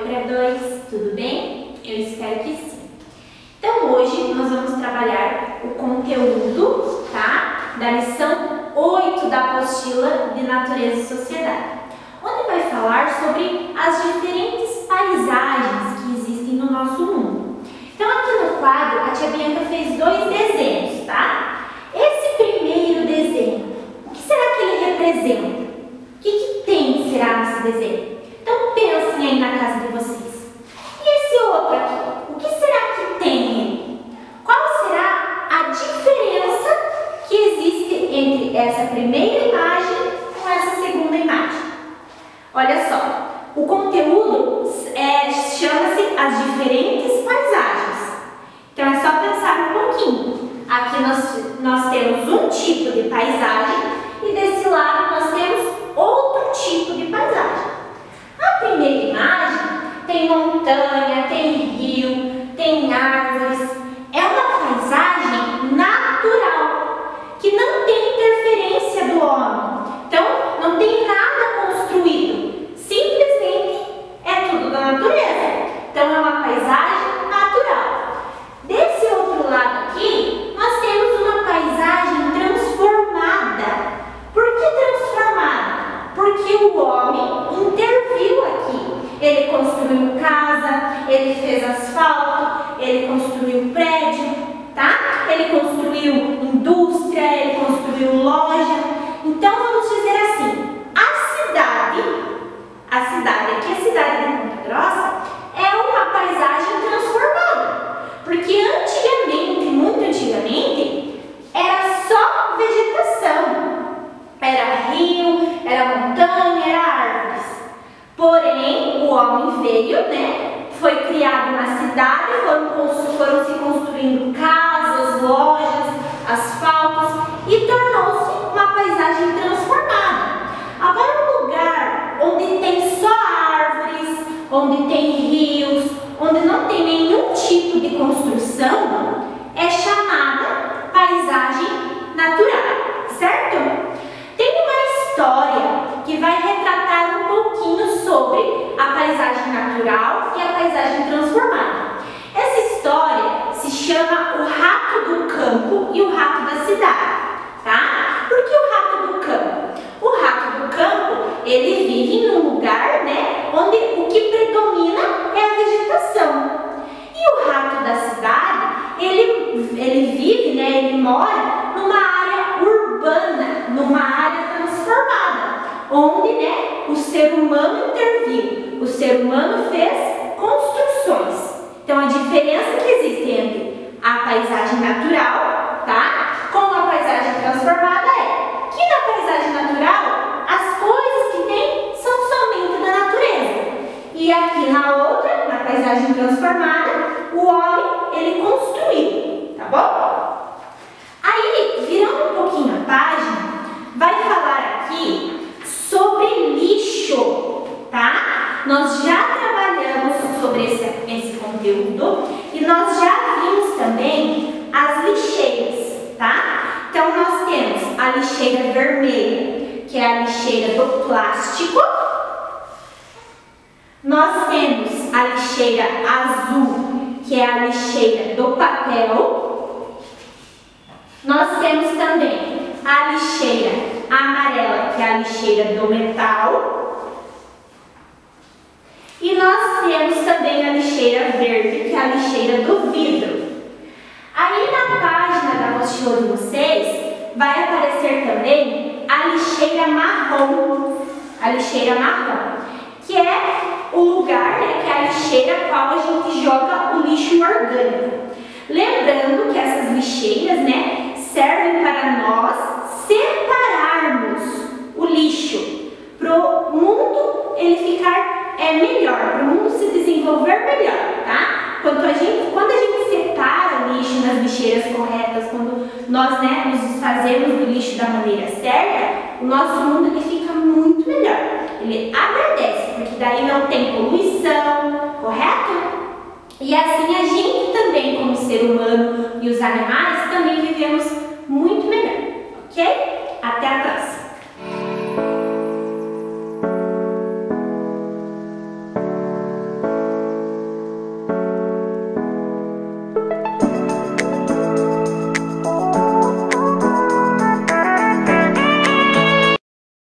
para 2, tudo bem? Eu espero que sim. Então hoje nós vamos trabalhar o conteúdo, tá? Da lição 8 da apostila de Natureza e Sociedade, onde vai falar sobre as diferentes paisagens que existem no nosso mundo. Então aqui no quadro a tia Bianca fez 2 desenhos, tá? Esse primeiro desenho, o que será que ele representa? O que tem será nesse desenho? Então pensem aí na casa de vocês. E esse outro aqui, o que será que tem nele? Qual será a diferença que existe entre essa primeira imagem com essa segunda imagem? Olha só, o conteúdo chama-se as diferentes paisagens. Então é só pensar um pouquinho. Aqui nós temos um tipo de paisagem e desse lado nós temos outro tipo de paisagem. A primeira imagem tem montanha, tem rio, tem árvores. É uma paisagem natural, que não tem interferência do homem. Então, não tem nada construído. Simplesmente é tudo da natureza. Então, é uma paisagem natural. Desse outro lado aqui, nós temos uma paisagem transformada. Por que transformada? Porque o homem interviu aqui. Ele construiu casa, ele fez asfalto, ele construiu prédio, tá? Ele construiu indústria, ele construiu loja. Então vamos dizer assim, a cidade aqui, a cidade de Ponta Grossa, é uma paisagem transformada. Porque antigamente, muito antigamente, era só vegetação. Era rio, era montanha, era árvores. Porém, o homem veio, foi criado na cidade, foram se construindo casas, lojas, asfaltos e tornou-se uma paisagem transformada. Agora, um lugar onde tem só árvores, onde tem rios, onde não tem nenhum tipo de construção, é chamada paisagem natural, certo? Tem uma história que vai retratar um pouquinho sobre a paisagem natural e a paisagem transformada. Essa história se chama O Rato do Campo e o Rato da Cidade, tá? Por que o Rato do Campo? O Rato do Campo, ele vive num lugar, onde o que predomina é a vegetação. E o Rato da Cidade, ele vive, ele mora numa área urbana, numa área transformada, onde o ser humano interviu, o ser humano fez construções. Então a diferença que existe entre a paisagem natural, tá, com a paisagem transformada é que na paisagem natural as coisas que tem são somente da natureza, e aqui na outra, na paisagem transformada, o homem ele construiu, tá bom? Aí, virando um pouquinho a página, vai falar aqui sobre lixo, tá? Nós já trabalhamos sobre esse conteúdo e nós já vimos também as lixeiras, tá? Então, nós temos a lixeira vermelha, que é a lixeira do plástico. Nós temos a lixeira azul, que é a lixeira do papel. Nós temos também a lixeira amarela, que é a lixeira do metal. E nós temos também a lixeira verde, que é a lixeira do vidro. Aí na página da apostila de vocês, vai aparecer também a lixeira marrom. A lixeira marrom, que é o lugar, que é a lixeira a qual a gente joga o lixo orgânico. Lembrando que essas lixeiras, servem para nós separarmos o lixo, para o mundo ele ficar melhor, para o mundo se desenvolver melhor, tá? Quando a gente separa o lixo nas lixeiras corretas, quando nós nos desfazemos do lixo da maneira certa, o nosso mundo ele fica muito melhor. Ele agradece, porque daí não tem poluição, correto? E assim a gente também, como ser humano e os animais, também vivemos muito melhor, ok? Até a próxima!